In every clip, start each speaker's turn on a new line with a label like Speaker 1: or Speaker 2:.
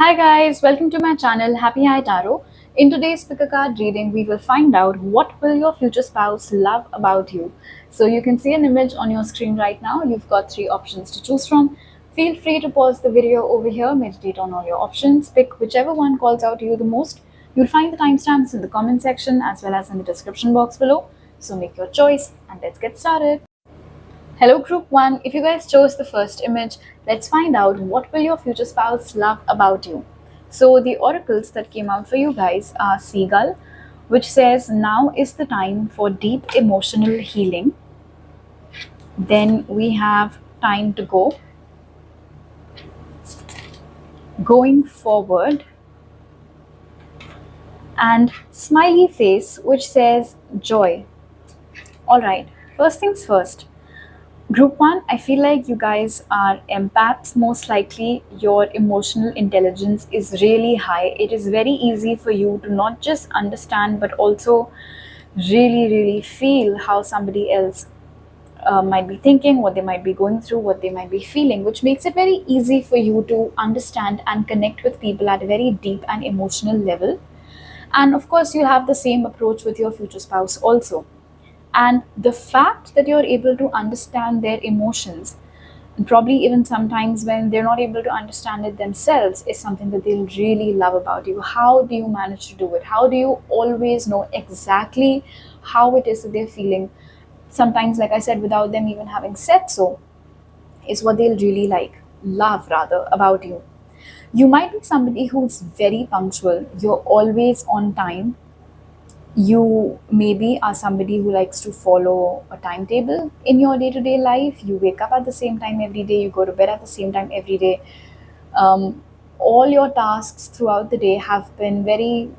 Speaker 1: Hi guys, welcome to my channel Happy High Tarot. In today's pick a card reading, we will find out what will your future spouse love about you. So you can see an image on your screen right now. You've got three options to choose from. Feel free to pause the video over here, meditate on all your options, pick whichever one calls out to you the most. You'll find the timestamps in the comment section as well as in the description box below. So make your choice and let's get started. Hello group 1, if you guys chose the first image, let's find out what will your future spouse love about you. So the oracles that came out for you guys are Seagull, which says now is the time for deep emotional healing. Then we have Time to Go, Going Forward, and Smiley Face, which says Joy. Alright, first things first. Group 1, I feel like you guys are empaths. Most likely your emotional intelligence is really high. It is very easy for you to not just understand but also really feel how somebody else might be thinking, what they might be going through, what they might be feeling, which makes it very easy for you to understand and connect with people at a very deep and emotional level. And of course, you have the same approach with your future spouse also. And the fact that you're able to understand their emotions, and probably even sometimes when they're not able to understand it themselves, is something that they'll really love about you. How do you manage to do it? How do you always know exactly how it is that they're feeling? Sometimes, like I said, without them even having said so, is what they'll really love rather, about you. You might be somebody who's very punctual. You're always on time. You maybe are somebody who likes to follow a timetable in your day-to-day life. You wake up at the same time every day, you go to bed at the same time every day. All your tasks throughout the day have been very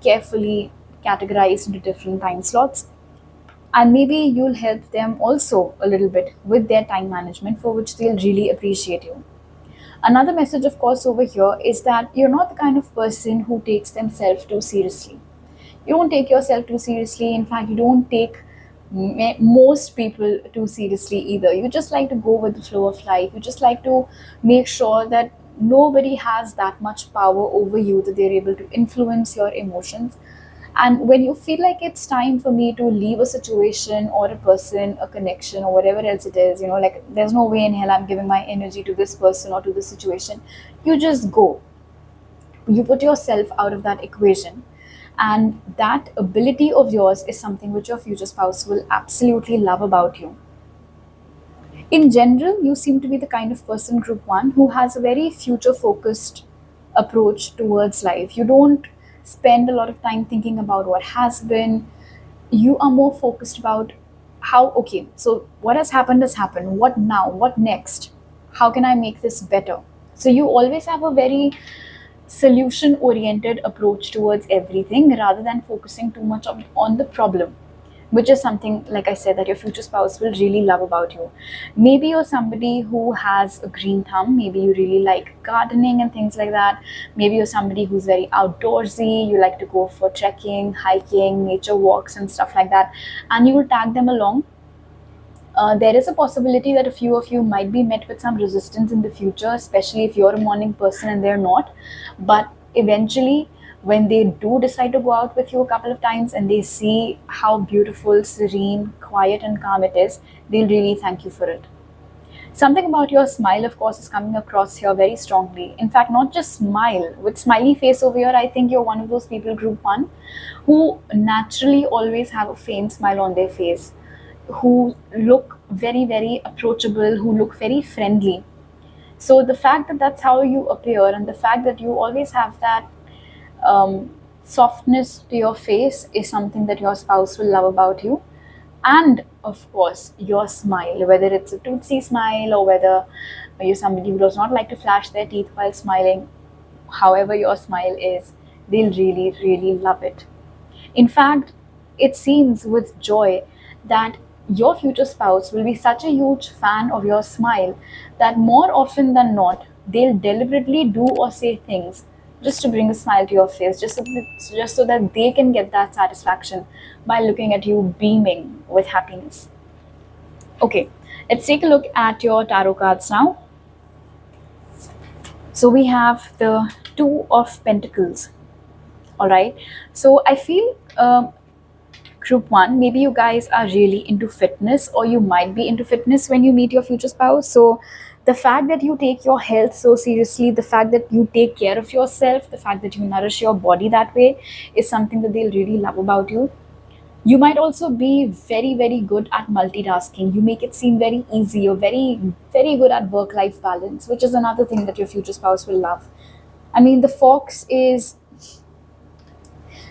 Speaker 1: carefully categorized into different time slots, and maybe you'll help them also a little bit with their time management, for which they'll really appreciate you. Another message, of course, over here is that you're not the kind of person who takes themselves too seriously. You don't take yourself too seriously. In fact, you don't take most people too seriously either. You just like to go with the flow of life. You just like to make sure that nobody has that much power over you, that they're able to influence your emotions. And when you feel like it's time for me to leave a situation or a person, a connection, or whatever else it is, like there's no way in hell I'm giving my energy to this person or to this situation, you just go. You put yourself out of that equation. And that ability of yours is something which your future spouse will absolutely love about you. In general, you seem to be the kind of person, group 1, who has a very future focused approach towards life. You don't spend a lot of time thinking about what has been. You are more focused about how, okay, so what has happened. What now? What next? How can I make this better? So you always have a very solution oriented approach towards everything rather than focusing too much on the problem, which is something, like I said, that your future spouse will really love about you. Maybe you're somebody who has a green thumb. Maybe you really like gardening and things like that. Maybe you're somebody who's very outdoorsy. You like to go for trekking, hiking, nature walks and stuff like that, and you will tag them along. There is a possibility that a few of you might be met with some resistance in the future, especially if you're a morning person and they're not. But eventually, when they do decide to go out with you a couple of times and they see how beautiful, serene, quiet, and calm it is, they'll really thank you for it. Something about your smile, of course, is coming across here very strongly. In fact, not just smile. With smiley face over here, I think you're one of those people, group 1, who naturally always have a faint smile on their face, who look very approachable, who look very friendly. So the fact that that's how you appear, and the fact that you always have that softness to your face, is something that your spouse will love about you. And of course, your smile, whether it's a tootsie smile or whether you're somebody who does not like to flash their teeth while smiling, however your smile is, they'll really love it. In fact, it seems with Joy that your future spouse will be such a huge fan of your smile that more often than not, they'll deliberately do or say things just to bring a smile to your face, just so that they can get that satisfaction by looking at you beaming with happiness. Okay, let's take a look at your tarot cards now. So we have the Two of Pentacles. All right. So I feel group one, maybe you guys are really into fitness, or you might be into fitness when you meet your future spouse. So the fact that you take your health so seriously, the fact that you take care of yourself, the fact that you nourish your body that way is something that they'll really love about you. You might also be very, very good at multitasking. You make it seem very easy. You're very, very good at work life balance, which is another thing that your future spouse will love. I mean, the fox is,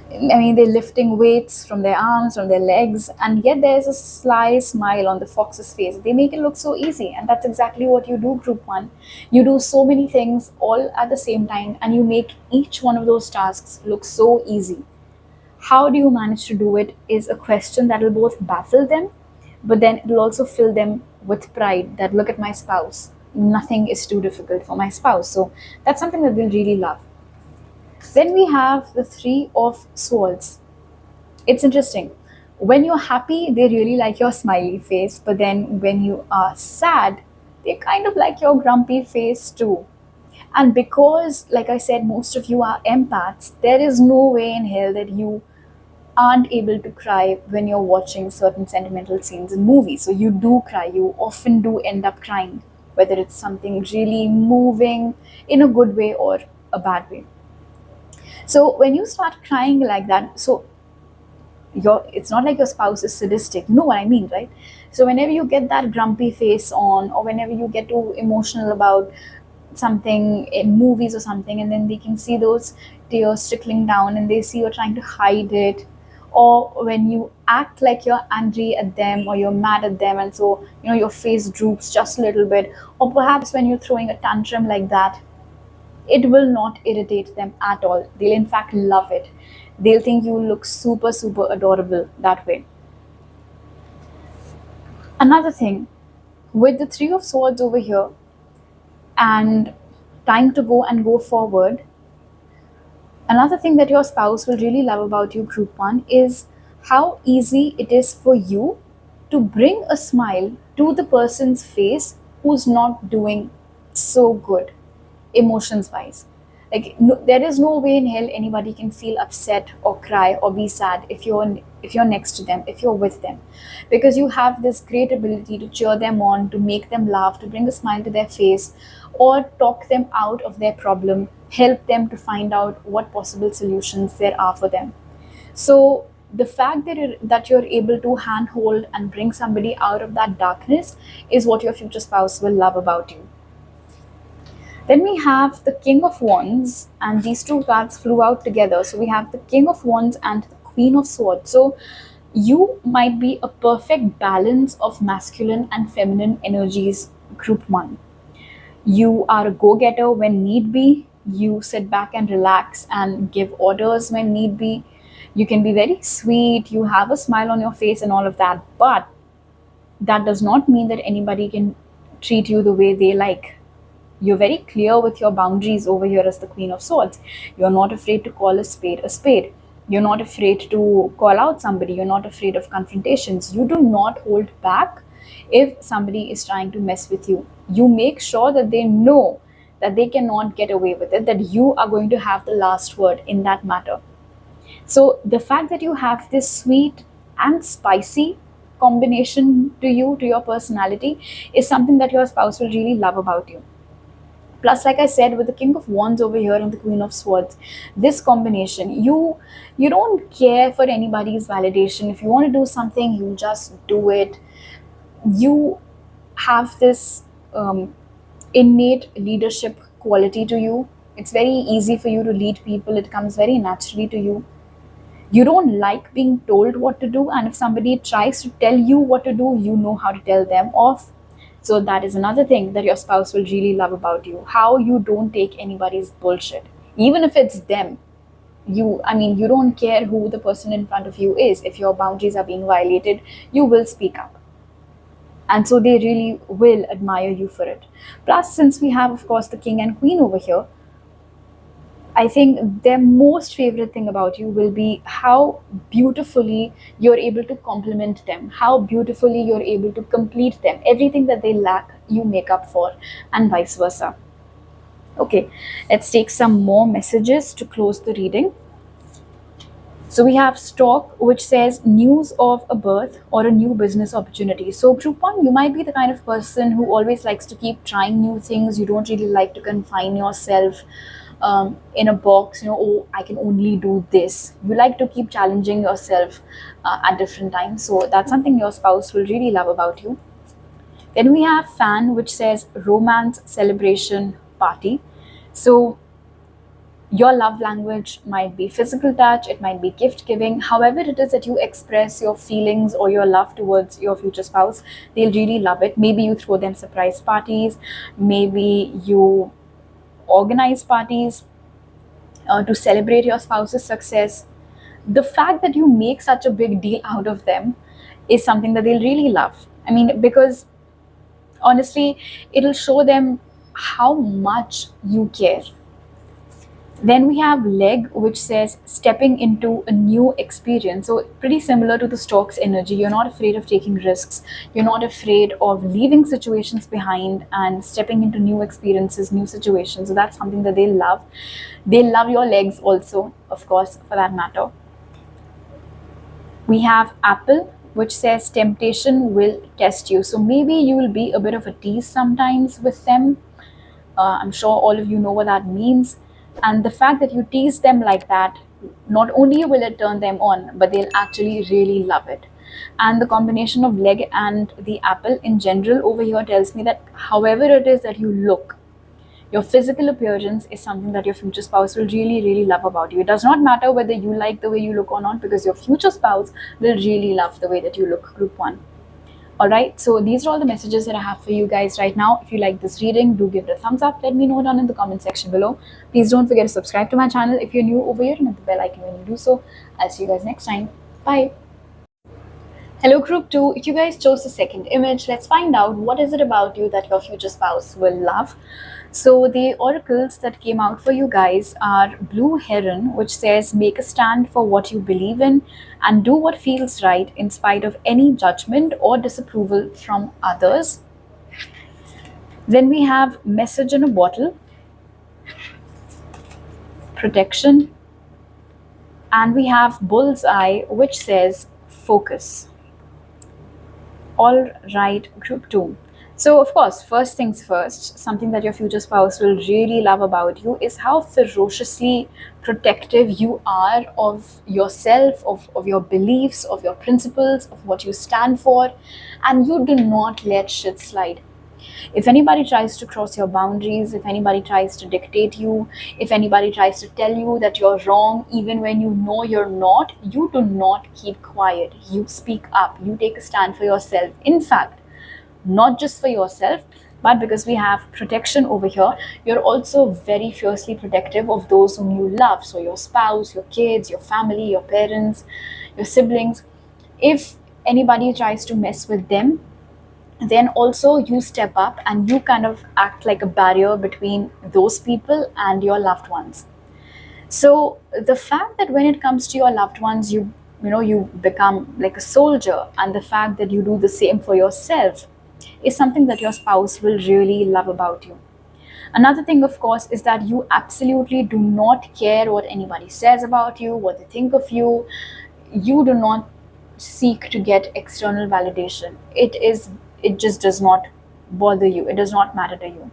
Speaker 1: I mean, they're lifting weights from their arms, from their legs, and yet there's a sly smile on the fox's face. They make it look so easy, and that's exactly what you do, group one. You do so many things all at the same time, and you make each one of those tasks look so easy. How do you manage to do it is a question that will both baffle them, but then it will also fill them with pride that look at my spouse. Nothing is too difficult for my spouse. So that's something that they'll really love. Then we have the Three of Swords. It's interesting. When you're happy, they really like your smiley face, but then when you are sad, they kind of like your grumpy face too. And because, like I said, most of you are empaths, there is no way in hell that you aren't able to cry when you're watching certain sentimental scenes in movies. So you do cry, you often do end up crying, whether it's something really moving in a good way or a bad way. So when you start crying like that, so it's not like your spouse is sadistic, you know what I mean, right? So whenever you get that grumpy face on, or whenever you get too emotional about something in movies or something, and then they can see those tears trickling down and they see you're trying to hide it, or when you act like you're angry at them or you're mad at them, and so your face droops just a little bit, or perhaps when you're throwing a tantrum like that, it will not irritate them at all. They'll in fact love it. They'll think you look super, super adorable that way. Another thing, with the Three of Swords over here and time to go and go forward, another thing that your spouse will really love about you, group one, is how easy it is for you to bring a smile to the person's face who's not doing so good emotions wise. Like no, there is no way in hell anybody can feel upset or cry or be sad if you're next to them, if you're with them, because you have this great ability to cheer them on, to make them laugh, to bring a smile to their face, or talk them out of their problem, help them to find out what possible solutions there are for them. So the fact that you're able to handhold and bring somebody out of that darkness is what your future spouse will love about you. Then we have the King of Wands, and these two cards flew out together. So we have the King of Wands and the Queen of Swords. So you might be a perfect balance of masculine and feminine energies, group one. You are a go getter when need be. You sit back and relax and give orders when need be. You can be very sweet. You have a smile on your face and all of that. But that does not mean that anybody can treat you the way they like. You're very clear with your boundaries over here as the Queen of Swords. You're not afraid to call a spade a spade. You're not afraid to call out somebody. You're not afraid of confrontations. You do not hold back if somebody is trying to mess with you. You make sure that they know that they cannot get away with it, that you are going to have the last word in that matter. So the fact that you have this sweet and spicy combination to you, to your personality, is something that your spouse will really love about you. Plus, like I said, with the King of Wands over here and the Queen of Swords, this combination, you don't care for anybody's validation. If you want to do something, you just do it. You have this innate leadership quality to you. It's very easy for you to lead people. It comes very naturally to you. You don't like being told what to do, and if somebody tries to tell you what to do, you know how to tell them off. So that is another thing that your spouse will really love about you, how you don't take anybody's bullshit, even if it's them. You don't care who the person in front of you is. If your boundaries are being violated, you will speak up, and so they really will admire you for it. Plus, since we have, of course, the king and queen over here, I think their most favorite thing about you will be how beautifully you're able to complement them, how beautifully you're able to complete them. Everything that they lack, you make up for, and vice versa. Okay, let's take some more messages to close the reading. So we have stock, which says news of a birth or a new business opportunity. So group one, you might be the kind of person who always likes to keep trying new things. You don't really like to confine yourself in a box. Oh, I can only do this. You like to keep challenging yourself at different times. So that's something your spouse will really love about you. Then we have fan, which says romance, celebration, party. So your love language might be physical touch, it might be gift giving. However, it is that you express your feelings or your love towards your future spouse, they'll really love it. Maybe you throw them surprise parties, maybe you organize parties to celebrate your spouse's success. The fact that you make such a big deal out of them is something that they'll really love. I mean, because honestly, it'll show them how much you care. Then we have leg, which says stepping into a new experience. So pretty similar to the stork's energy. You're not afraid of taking risks. You're not afraid of leaving situations behind and stepping into new experiences, new situations. So that's something that they love. They love your legs also, of course, for that matter. We have apple, which says temptation will test you. So maybe you will be a bit of a tease sometimes with them. I'm sure all of you know what that means. And the fact that you tease them like that, not only will it turn them on, but they'll actually really love it. And the combination of leg and the apple in general over here tells me that however it is that you look, your physical appearance is something that your future spouse will really, really love about you. It does not matter whether you like the way you look or not, because your future spouse will really love the way that you look, group one. Alright, so these are all the messages that I have for you guys right now. If you like this reading, do give it a thumbs up. Let me know down in the comment section below. Please don't forget to subscribe to my channel if you're new over here, and hit the bell icon when you do so. I'll see you guys next time. Bye. Hello group 2, if you guys chose the second image, let's find out what is it about you that your future spouse will love. So the oracles that came out for you guys are Blue Heron, which says make a stand for what you believe in and do what feels right in spite of any judgment or disapproval from others. Then we have Message in a Bottle, Protection, and we have Bullseye, which says focus. All right, group 2. So of course, first things first, something that your future spouse will really love about you is how ferociously protective you are of yourself, of your beliefs, of your principles, of what you stand for, and you do not let shit slide. If anybody tries to cross your boundaries, if anybody tries to dictate you, if anybody tries to tell you that you're wrong, even when you know you're not, you do not keep quiet. You speak up. You take a stand for yourself. In fact, not just for yourself, but because we have protection over here, you're also very fiercely protective of those whom you love. So your spouse, your kids, your family, your parents, your siblings. If anybody tries to mess with them, then also you step up and you kind of act like a barrier between those people and your loved ones. So the fact that when it comes to your loved ones, you become like a soldier, and the fact that you do the same for yourself is something that your spouse will really love about you. Another thing, of course, is that you absolutely do not care what anybody says about you, what they think of you. You do not seek to get external validation. It just does not bother you. It does not matter to you.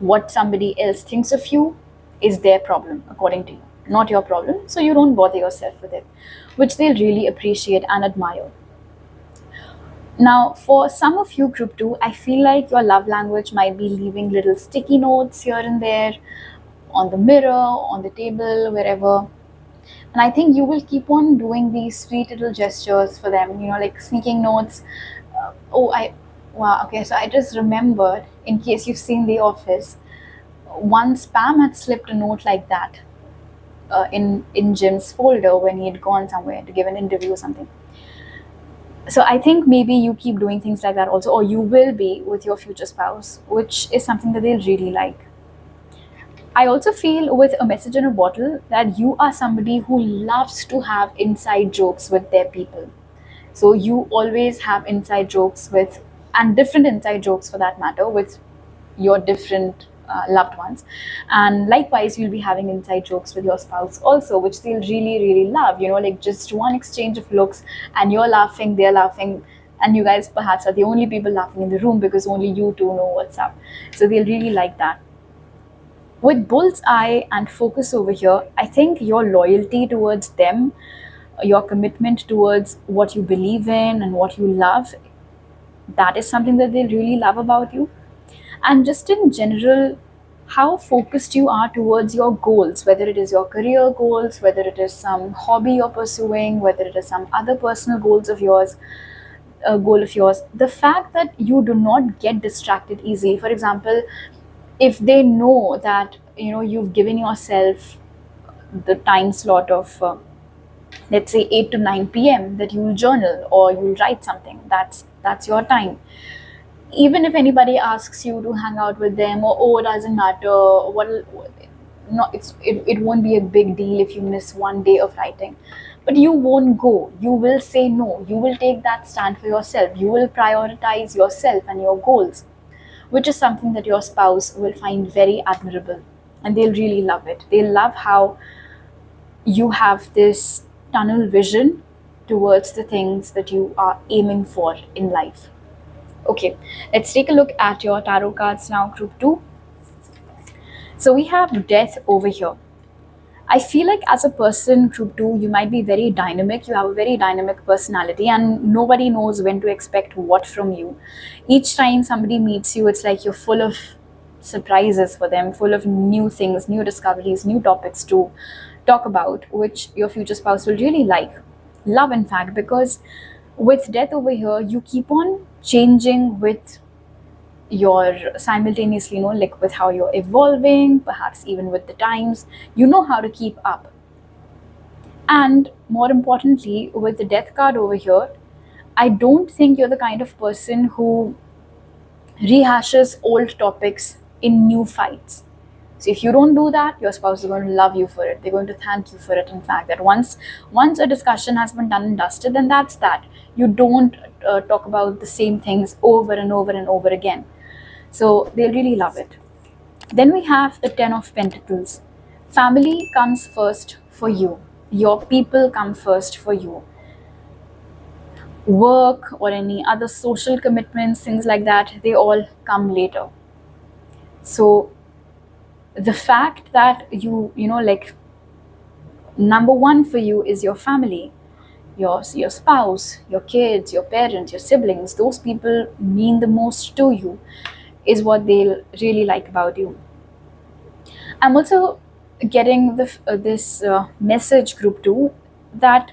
Speaker 1: What somebody else thinks of you is their problem, according to you, not your problem. So you don't bother yourself with it, which they'll really appreciate and admire. Now, for some of you, group 2, I feel like your love language might be leaving little sticky notes here and there, on the mirror, on the table, wherever. And I think you will keep on doing these sweet little gestures for them, like sneaking notes. Wow, okay, so I just remembered, in case you've seen The Office, once Pam had slipped a note like that in Jim's folder when he had gone somewhere to give an interview or something. So I think maybe you keep doing things like that also, or you will be with your future spouse, which is something that they'll really like. I also feel with A Message in a Bottle that you are somebody who loves to have inside jokes with their people. So you always have inside jokes with, and different inside jokes for that matter, with your different loved ones. And likewise, you'll be having inside jokes with your spouse also, which they'll really, really love. Like just one exchange of looks, and you're laughing, they're laughing, and you guys perhaps are the only people laughing in the room because only you two know what's up. So they'll really like that. With bullseye and focus over here, I think your loyalty towards them, your commitment towards what you believe in and what you love, that is something that they really love about you. And just in general, how focused you are towards your goals, whether it is your career goals, whether it is some hobby you're pursuing, whether it is some other personal goals of yours, goal of yours, the fact that you do not get distracted easily. For example, if they know that you've given yourself the time slot of let's say 8 to 9 p.m. that you'll journal or you'll write something, that's your time. Even if anybody asks you to hang out with them, or oh, it doesn't matter what, no, it won't be a big deal if you miss one day of writing, but you won't go. You will say no. You will take that stand for yourself. You will prioritize yourself and your goals, which is something that your spouse will find very admirable, and they'll really love it. They'll love how you have this tunnel vision towards the things that you are aiming for in life. Okay, let's take a look at your tarot cards now, group 2. So we have death over here. I feel like as a person, group 2, you might be very dynamic. You have a very dynamic personality, and nobody knows when to expect what from you. Each time somebody meets you, it's like you're full of surprises for them, full of new things, new discoveries, new topics to talk about, which your future spouse will really love, in fact, because with death over here, you keep on changing with your simultaneously, like with how you're evolving, perhaps even with the times, how to keep up. And more importantly, with the death card over here, I don't think you're the kind of person who rehashes old topics in new fights. So if you don't do that, your spouse is going to love you for it. They're going to thank you for it. In fact, that once a discussion has been done and dusted, then that's that. You don't talk about the same things over and over and over again. So they'll really love it. Then we have the 10 of Pentacles. Family comes first for you. Your people come first for you. Work or any other social commitments, things like that, they all come later. So the fact that like number one for you is your family, your spouse, your kids, your parents, your siblings, those people mean the most to you, is what they'll really like about you. I'm also getting this message, group 2, that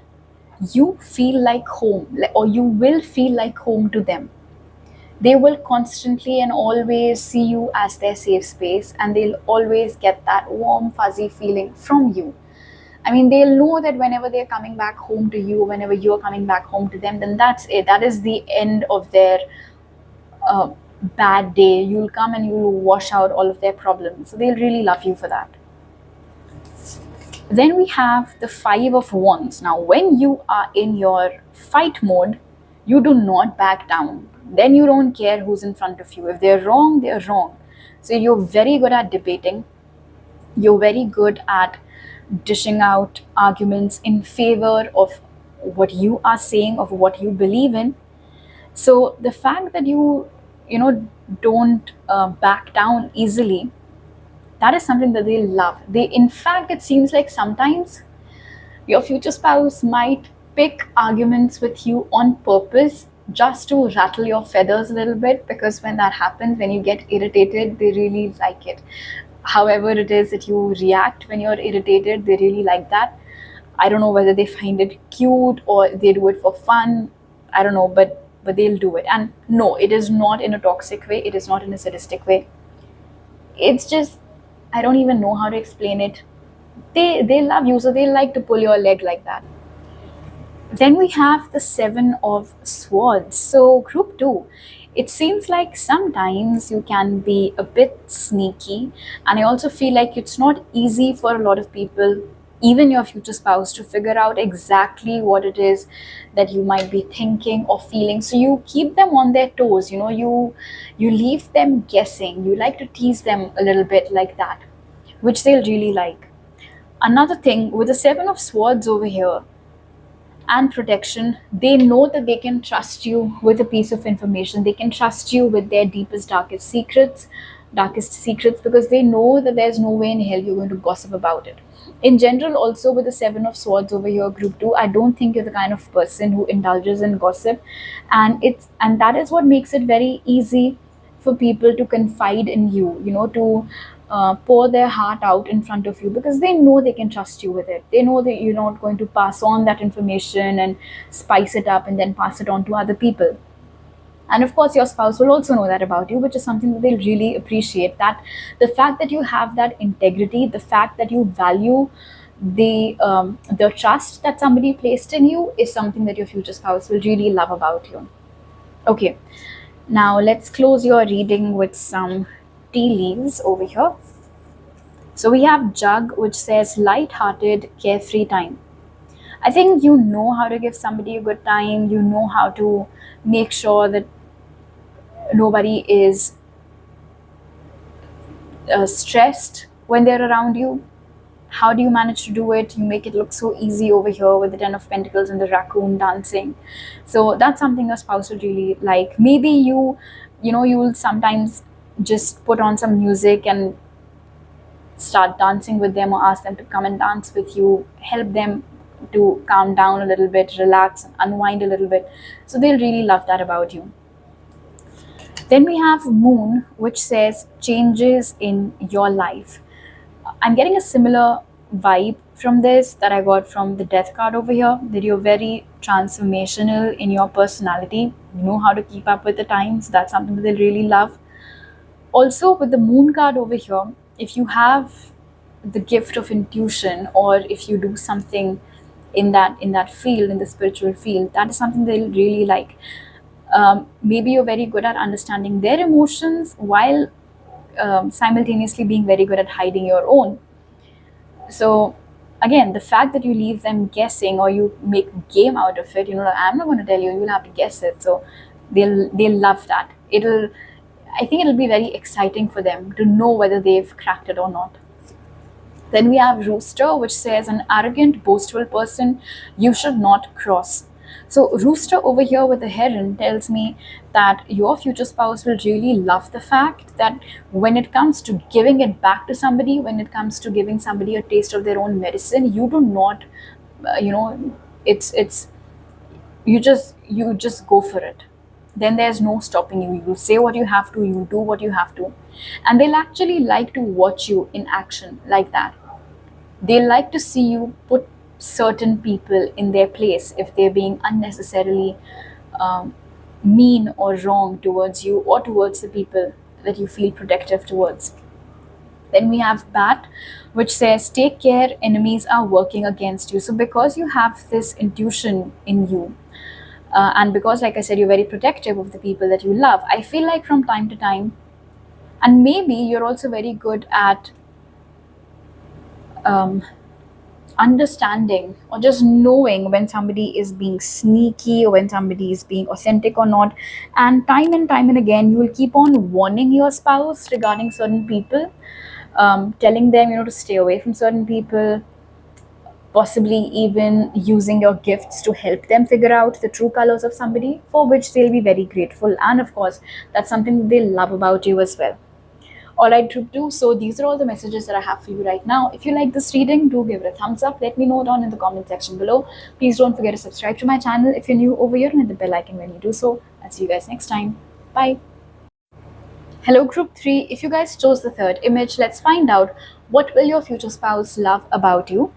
Speaker 1: you feel like home, or you will feel like home to them. They will constantly and always see you as their safe space, and they'll always get that warm, fuzzy feeling from you. I mean, they'll know that whenever they're coming back home to you, whenever you're coming back home to them, then that's it. That is the end of their bad day. You'll come and you'll wash out all of their problems. So they'll really love you for that. Then we have the 5 of Wands. Now, when you are in your fight mode, you do not back down. Then you don't care who's in front of you. If they're wrong, they're wrong. So you're very good at debating. You're very good at dishing out arguments in favor of what you are saying, of what you believe in. So the fact that you don't back down easily, that is something that they love. In fact, it seems like sometimes your future spouse might pick arguments with you on purpose just to rattle your feathers a little bit, because when that happens, when you get irritated, they really like it. However it is that you react when you're irritated, they really like that. I don't know whether they find it cute or they do it for fun. I don't know, but they'll do it. And no, it is not in a toxic way. It is not in a sadistic way. It's just, I don't even know how to explain it. They love you, so they like to pull your leg like that. Then we have the 7 of Swords. So group 2, it seems like sometimes you can be a bit sneaky, and I also feel like it's not easy for a lot of people even your future spouse, to figure out exactly what it is that you might be thinking or feeling. So you keep them on their toes, you leave them guessing. You like to tease them a little bit like that, which they'll really like. Another thing with the Seven of Swords over here and protection, they know that they can trust you with a piece of information. They can trust you with their deepest, darkest secrets, because they know that there's no way in hell you're going to gossip about it. In general, also with the Seven of Swords over here, group two, I don't think you're the kind of person who indulges in gossip, and that is what makes it very easy for people to confide in you, to pour their heart out in front of you, because they know they can trust you with it. They know that you're not going to pass on that information and spice it up and then pass it on to other people. And of course, your spouse will also know that about you, which is something that they'll really appreciate. That the fact that you have that integrity, the fact that you value the trust that somebody placed in you, is something that your future spouse will really love about you. Okay, now let's close your reading with some tea leaves over here. So we have Jug, which says light-hearted, carefree time. I think you know how to give somebody a good time. You know how to make sure that nobody is stressed when they're around you. How do you manage to do it? You make it look so easy over here with the Ten of Pentacles and the raccoon dancing. So that's something your spouse will really like. Maybe you will sometimes just put on some music and start dancing with them, or ask them to come and dance with you, help them to calm down a little bit, relax, unwind a little bit. So they'll really love that about you. Then we have Moon, which says changes in your life. I'm getting a similar vibe from this that I got from the Death card over here, that you're very transformational in your personality. You know how to keep up with the times. That's something that they'll really love. Also, with the Moon card over here, if you have the gift of intuition, or if you do something in that field, in the spiritual field, that is something they'll really like. Maybe you're very good at understanding their emotions, while simultaneously being very good at hiding your own. So again, the fact that you leave them guessing, or you make game out of it, like, I'm not going to tell you, you'll have to guess it. So they'll love that. I think it'll be very exciting for them to know whether they've cracked it or not. Then we have Rooster, which says an arrogant, boastful person you should not cross. So Rooster over here with the heron tells me that your future spouse will really love the fact that when it comes to giving it back to somebody, when it comes to giving somebody a taste of their own medicine, you do not, it's you just go for it. Then there's no stopping you. You say what you have to, you do what you have to. And they'll actually like to watch you in action like that. They like to see you put certain people in their place if they're being unnecessarily mean or wrong towards you, or towards the people that you feel protective towards. Then we have Bat, which says, take care, enemies are working against you. So because you have this intuition in you, and because, like I said, you're very protective of the people that you love, I feel like from time to time, and maybe you're also very good at understanding or just knowing when somebody is being sneaky, or when somebody is being authentic or not. And time and again, you will keep on warning your spouse regarding certain people, telling them, to stay away from certain people, possibly even using your gifts to help them figure out the true colors of somebody, for which they'll be very grateful. And of course, that's something they love about you as well. Alright, group 2. So these are all the messages that I have for you right now. If you like this reading, do give it a thumbs up. Let me know down in the comment section below. Please don't forget to subscribe to my channel if you're new over here, and hit the bell icon when you do so. I'll see you guys next time. Bye. Hello, group 3. If you guys chose the third image, let's find out what will your future spouse love about you.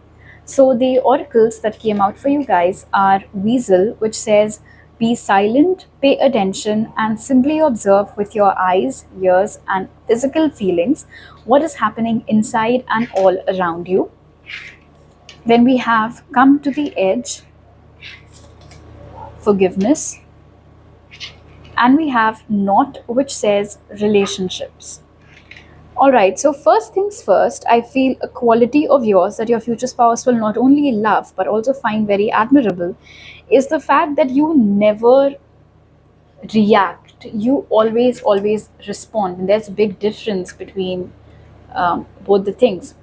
Speaker 1: So the oracles that came out for you guys are Weasel, which says, be silent, pay attention, and simply observe with your eyes, ears, and physical feelings what is happening inside and all around you. Then we have Come to the Edge, Forgiveness. And we have Knot, which says relationships. All right, so first things first, I feel a quality of yours that your future spouse will not only love but also find very admirable is the fact that you never react. You always respond. And there's a big difference between both the things.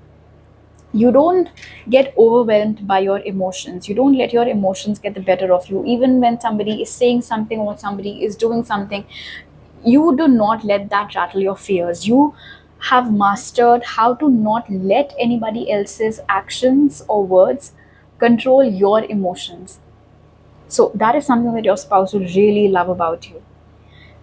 Speaker 1: You don't get overwhelmed by your emotions. You don't let your emotions get the better of you. Even when somebody is saying something or somebody is doing something, you do not let that rattle your fears. You have mastered how to not let anybody else's actions or words control your emotions. So that is something that your spouse will really love about you.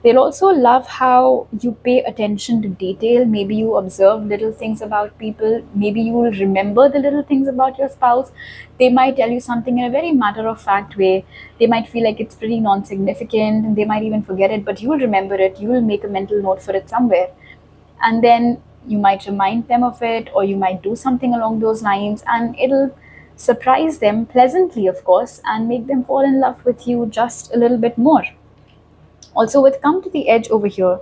Speaker 1: They'll also love how you pay attention to detail. Maybe you observe little things about people. Maybe you will remember the little things about your spouse. They might tell you something in a very matter of fact way. They might feel like it's pretty non significant and they might even forget it, but you will remember it. You will make a mental note for it somewhere. And then you might remind them of it, or you might do something along those lines, and it'll surprise them pleasantly, of course, and make them fall in love with you just a little bit more. Also, with come to the edge over here,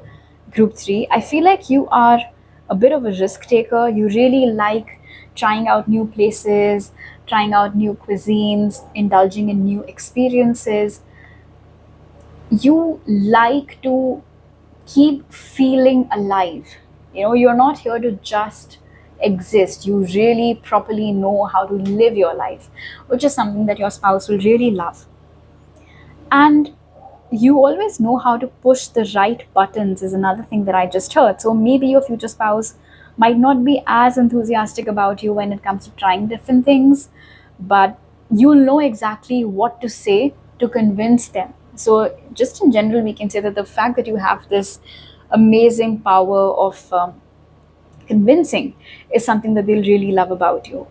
Speaker 1: group 3, I feel like you are a bit of a risk taker. You really like trying out new places, trying out new cuisines, indulging in new experiences. You like to keep feeling alive. You're not here to just exist. You really properly know how to live your life, which is something that your spouse will really love. And you always know how to push the right buttons is another thing that I just heard. So maybe your future spouse might not be as enthusiastic about you when it comes to trying different things, but you'll know exactly what to say to convince them. So just in general, we can say that the fact that you have this amazing power of convincing is something that they'll really love about you.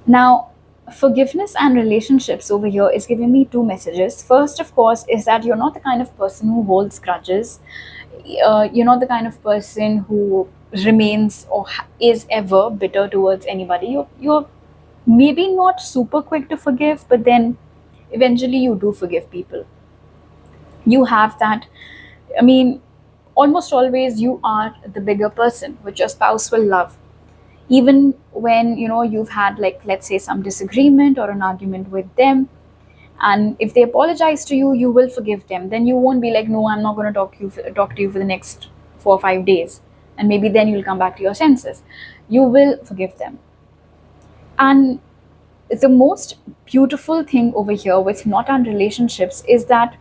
Speaker 1: Now, forgiveness and relationships over here is giving me two messages. First, of course, is that you're not the kind of person who holds grudges. You're not the kind of person who remains or is ever bitter towards anybody. You're maybe not super quick to forgive, but then eventually you do forgive people. You have that. I mean, almost always you are the bigger person, which your spouse will love, even when you've had, like, let's say, some disagreement or an argument with them, and if they apologize to you, you will forgive them. Then you won't be like, no, I'm not going to talk to you for the next 4 or 5 days, and maybe then you'll come back to your senses. You will forgive them. And the most beautiful thing over here with not on relationships is that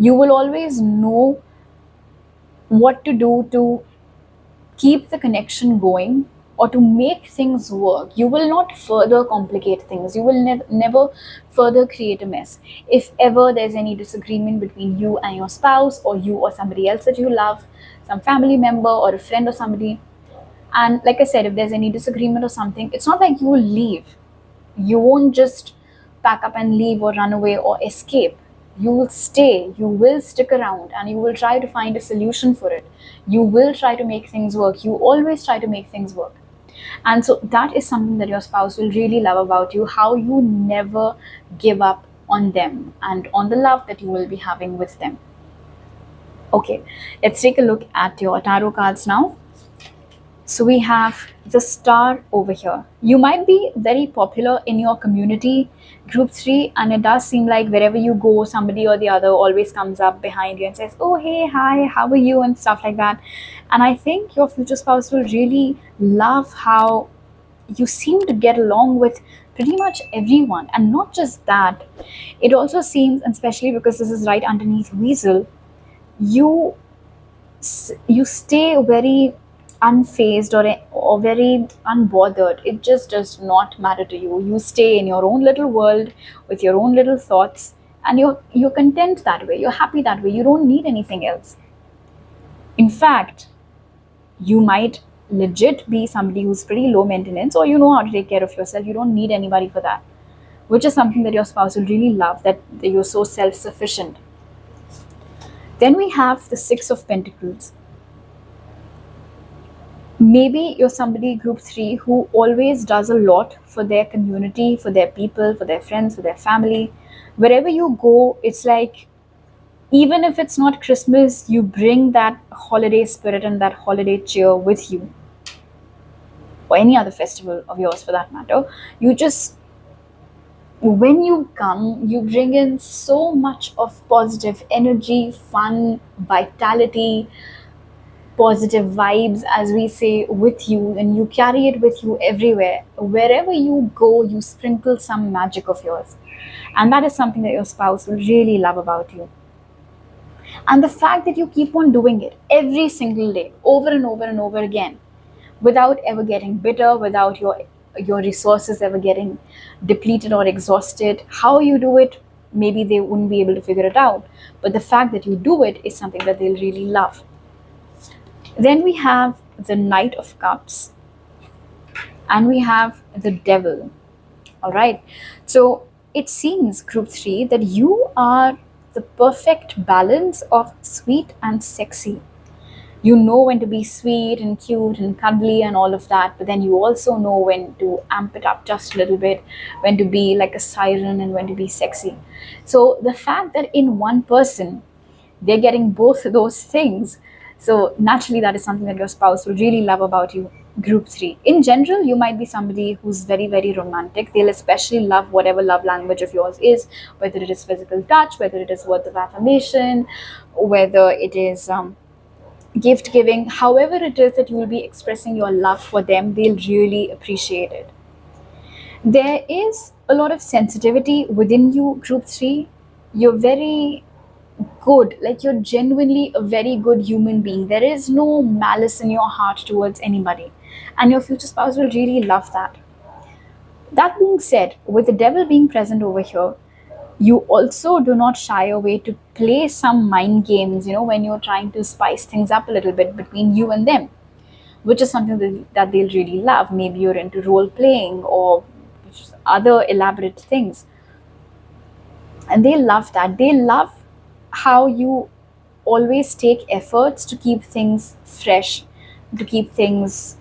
Speaker 1: you will always know what to do to keep the connection going or to make things work. You will not further complicate things. You will never further create a mess. If ever there's any disagreement between you and your spouse, or you or somebody else that you love, some family member or a friend or somebody, and like I said, if there's any disagreement or something, it's not like you will leave. You won't just pack up and leave or run away or escape. You will stay, you will stick around, and you will try to find a solution for it. You will try to make things work. You always try to make things work. And so that is something that your spouse will really love about you, how you never give up on them and on the love that you will be having with them. Okay, let's take a look at your tarot cards now. So we have the star over here. You might be very popular in your community, group 3, and it does seem like wherever you go, somebody or the other always comes up behind you and says, oh, hey, hi, how are you, and stuff like that. And I think your future spouse will really love how you seem to get along with pretty much everyone. And not just that, it also seems, and especially because this is right underneath weasel, you you stay very unfazed or very unbothered. It just does not matter to you. You stay in your own little world with your own little thoughts, and you're content that way. You're happy that way. You don't need anything else. In fact, you might legit be somebody who's pretty low maintenance, or you know how to take care of yourself. You don't need anybody for that, which is something that your spouse will really love, that you're so self-sufficient. Then we have the 6 of Pentacles. Maybe you're somebody, group 3, who always does a lot for their community, for their people, for their friends, for their family. Wherever you go, it's like Even if it's not Christmas, you bring that holiday spirit and that holiday cheer with you, or any other festival of yours for that matter. You just, when you come, you bring in so much of positive energy, fun, vitality, positive vibes, as we say, with you, and you carry it with you everywhere. Wherever you go, you sprinkle some magic of yours. And that is something that your spouse will really love about you. And the fact that you keep on doing it every single day, over and over and over again, without ever getting bitter, without your resources ever getting depleted or exhausted. How you do it, maybe they wouldn't be able to figure it out. But the fact that you do it is something that they'll really love. Then we have the Knight of Cups and we have the Devil. All right. So it seems, group three, that you are the perfect balance of sweet and sexy. You know when to be sweet and cute and cuddly and all of that, but then you also know when to amp it up just a little bit, when to be like a siren and when to be sexy. So the fact that in one person they're getting both of those things, so naturally that is something that your spouse will really love about you. Group three, in general, you might be somebody who's very, very romantic. They'll especially love whatever love language of yours is, whether it is physical touch, whether it is words of affirmation, whether it is gift giving, however it is that you will be expressing your love for them, they'll really appreciate it. There is a lot of sensitivity within you, group three. You're very good, like you're genuinely a very good human being. There is no malice in your heart towards anybody, and your future spouse will really love that. That being said, with the devil being present over here, you also do not shy away to play some mind games, when you're trying to spice things up a little bit between you and them, which is something that they'll really love. Maybe you're into role playing or other elaborate things. And they love that. They love how you always take efforts to keep things fresh, to keep things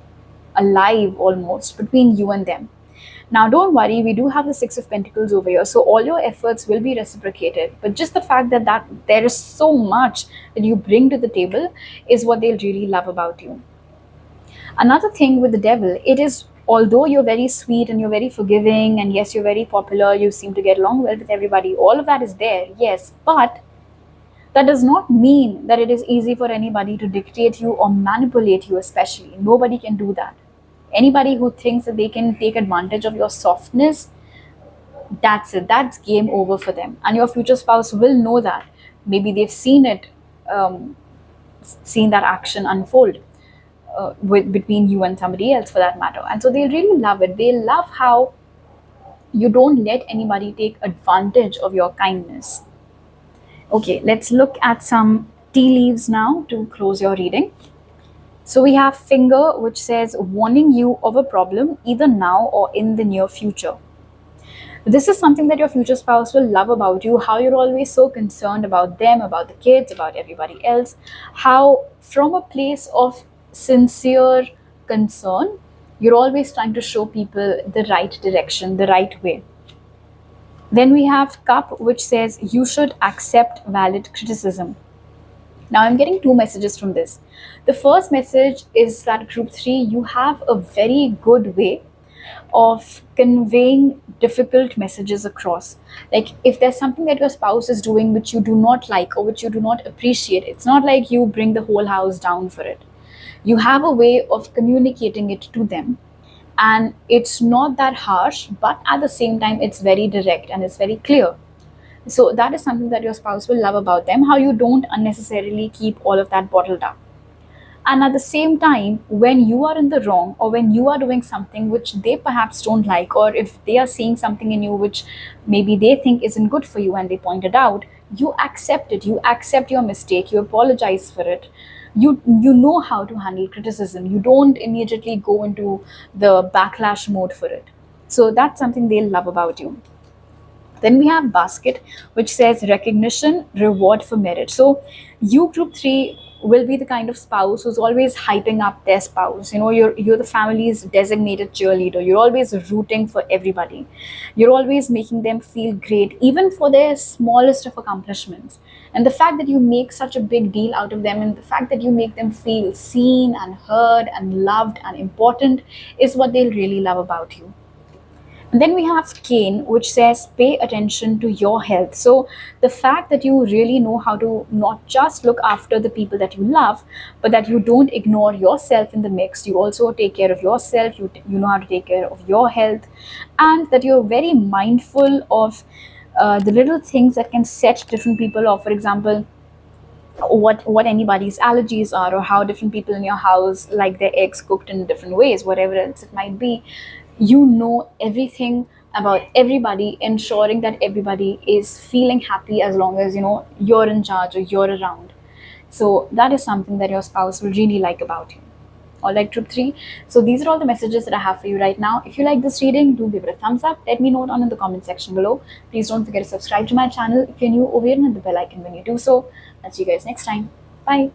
Speaker 1: alive almost between you and them. Now, don't worry, we do have the Six of Pentacles over here, so all your efforts will be reciprocated. But just the fact that there is so much that you bring to the table is what they'll really love about you. Another thing with the devil, it is, although you're very sweet and you're very forgiving, and yes, you're very popular, you seem to get along well with everybody, all of that is there, yes, but that does not mean that it is easy for anybody to dictate you or manipulate you, especially. Nobody can do that. Anybody who thinks that they can take advantage of your softness, that's it. That's game over for them. And your future spouse will know that. Maybe they've seen it, seen that action unfold between you and somebody else for that matter. And so they really love it. They love how you don't let anybody take advantage of your kindness. Okay, let's look at some tea leaves now to close your reading. So we have Finger, which says warning you of a problem either now or in the near future. This is something that your future spouse will love about you, how you're always so concerned about them, about the kids, about everybody else, how from a place of sincere concern, you're always trying to show people the right direction, the right way. Then we have Cup, which says you should accept valid criticism. Now, I'm getting two messages from this. The first message is that group three, you have a very good way of conveying difficult messages across. Like, if there's something that your spouse is doing which you do not like or which you do not appreciate, it's not like you bring the whole house down for it. You have a way of communicating it to them. And it's not that harsh, but at the same time, it's very direct and it's very clear. So that is something that your spouse will love about them, how you don't unnecessarily keep all of that bottled up. And at the same time, when you are in the wrong or when you are doing something which they perhaps don't like, or if they are seeing something in you which maybe they think isn't good for you and they point it out, you accept it, you accept your mistake, you apologize for it. You know how to handle criticism. You don't immediately go into the backlash mode for it. So that's something they'll love about you. Then we have basket, which says recognition, reward for merit. So you, group 3, will be the kind of spouse who's always hyping up their spouse. You know, you're the family's designated cheerleader. You're always rooting for everybody. You're always making them feel great, even for their smallest of accomplishments. And the fact that you make such a big deal out of them, and the fact that you make them feel seen and heard and loved and important, is what they'll really love about you. And then we have 𝐾𝐤𝐤𝙢𝙢𝙢𝙢, which says pay attention to your health. So the fact that you really know how to not just look after the people that you love, but that you don't ignore yourself in the mix. You also take care of yourself. You know how to take care of your health, and that you're very mindful of the little things that can set different people off. For example, what anybody's allergies are, or how different people in your house like their eggs cooked in different ways, whatever else it might be. You know everything about everybody, ensuring that everybody is feeling happy as long as, you know, you're in charge or you're around. So that is something that your spouse will really like about you. All right, group 3. So these are all the messages that I have for you right now. If you like this reading, do give it a thumbs up. Let me know down in the comment section below. Please don't forget to subscribe to my channel if you're new over here, and hit the bell icon when you do so. I'll see you guys next time. Bye.